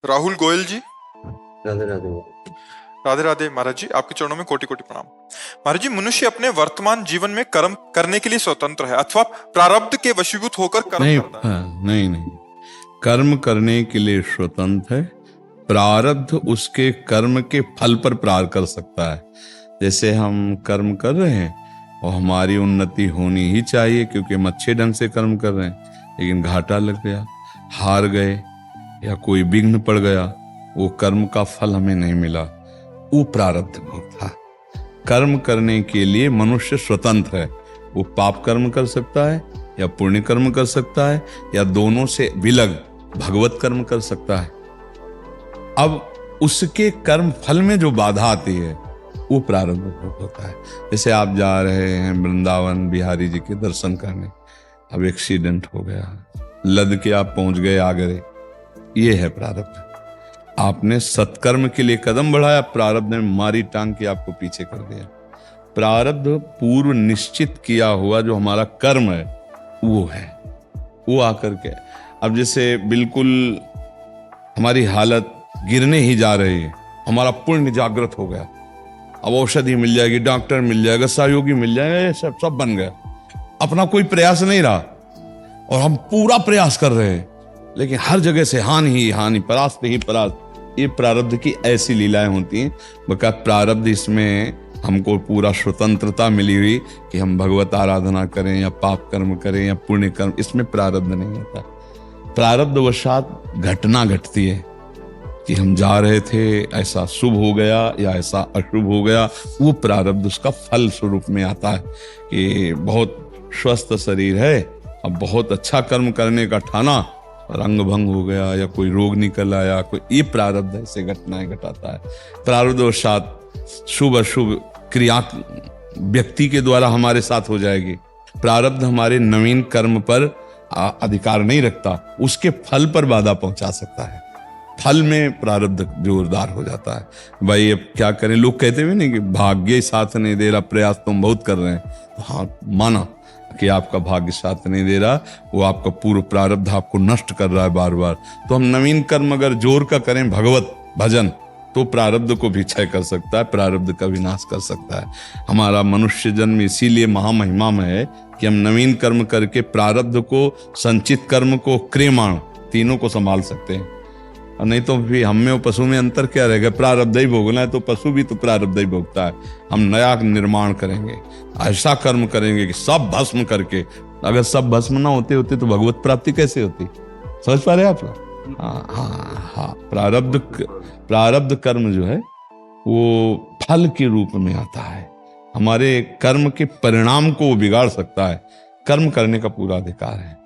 राहुल गोयल जी। राधे राधे। राधे राधे महाराज जी, आपके चरणों में कोटि कोटि प्रणाम। महाराज जी, मनुष्य अपने वर्तमान जीवन में कर्म करने के लिए स्वतंत्र है अथवा प्रारब्ध के वशीभूत होकर कर्म नहीं, करता है? नहीं नहीं, कर्म करने के लिए स्वतंत्र है। प्रारब्ध उसके कर्म के फल पर प्रहार कर सकता है। जैसे हम कर्म कर रहे हैं और हमारी उन्नति होनी ही चाहिए क्योंकि हम अच्छे ढंग से कर्म कर रहे हैं, लेकिन घाटा लग गया, हार गए या कोई विघ्न पड़ गया, वो कर्म का फल हमें नहीं मिला, वो प्रारब्ध था। कर्म करने के लिए मनुष्य स्वतंत्र है। वो पाप कर्म कर सकता है या पुण्य कर्म कर सकता है या दोनों से विलग भगवत कर्म कर सकता है। अब उसके कर्म फल में जो बाधा आती है वो प्रारब्ध होता है। जैसे आप जा रहे हैं वृंदावन बिहारी जी के दर्शन करने, अब एक्सीडेंट हो गया, लद के आप पहुंच गए आगरे, ये है प्रारब्ध। आपने सत्कर्म के लिए कदम बढ़ाया, प्रारब्ध ने मारी टांग के आपको पीछे कर दिया। प्रारब्ध पूर्व निश्चित किया हुआ जो हमारा कर्म है वो है, वो आकर के अब जैसे बिल्कुल हमारी हालत गिरने ही जा रही है, हमारा पुण्य जागृत हो गया, अब औषधि मिल जाएगी, डॉक्टर मिल जाएगा, सहयोगी मिल जाएगा, ये सब बन गया। अपना कोई प्रयास नहीं रहा और हम पूरा प्रयास कर रहे हैं, लेकिन हर जगह से हानि ही हानि, परास्त ही परास्त। ये प्रारब्ध की ऐसी लीलाएं होती हैं। बका प्रारब्ध, इसमें हमको पूरा स्वतंत्रता मिली हुई कि हम भगवत आराधना करें या पाप कर्म करें या पुण्य कर्म, इसमें प्रारब्ध नहीं होता। प्रारब्ध वशात घटना घटती है कि हम जा रहे थे, ऐसा शुभ हो गया या ऐसा अशुभ हो गया, वो प्रारब्ध उसका फल स्वरूप में आता है कि बहुत स्वस्थ शरीर है, अब बहुत अच्छा कर्म करने का ठाना, रंग भंग हो गया या कोई रोग निकल आया, कोई, ये प्रारब्ध ऐसे घटनाएं घटाता है। प्रारब्ध वशात शुभ अशुभ क्रिया व्यक्ति के द्वारा हमारे साथ हो जाएगी। प्रारब्ध हमारे नवीन कर्म पर अधिकार नहीं रखता, उसके फल पर बाधा पहुंचा सकता है। फल में प्रारब्ध जोरदार हो जाता है। भाई अब क्या करें, लोग कहते हुए नहीं कि भाग्य साथ नहीं दे रहा, प्रयास तुम बहुत कर रहे हैं, तो हाँ माना कि आपका भाग्य साथ नहीं दे रहा, वो आपका पूर्व प्रारब्ध आपको नष्ट कर रहा है बार बार। तो हम नवीन कर्म अगर जोर का करें, भगवत भजन, तो प्रारब्ध को भी क्षय कर सकता है, प्रारब्ध का विनाश कर सकता है। हमारा मनुष्य जन्म इसीलिए महामहिमा में है कि हम नवीन कर्म करके प्रारब्ध को, संचित कर्म को, क्रियमाण, तीनों को संभाल सकते हैं। और नहीं तो फिर हम में और पशु में अंतर क्या रहेगा? प्रारब्ध ही भोगना है तो पशु भी तो प्रारब्ध ही भोगता है। हम नया निर्माण करेंगे, ऐसा कर्म करेंगे कि सब भस्म करके, अगर सब भस्म ना होते होते तो भगवत प्राप्ति कैसे होती? समझ पा रहे आप? हाँ हाँ हाँ, प्रारब्ध कर्म जो है वो फल के रूप में आता है। हमारे कर्म के परिणाम को बिगाड़ सकता है, कर्म करने का पूरा अधिकार है।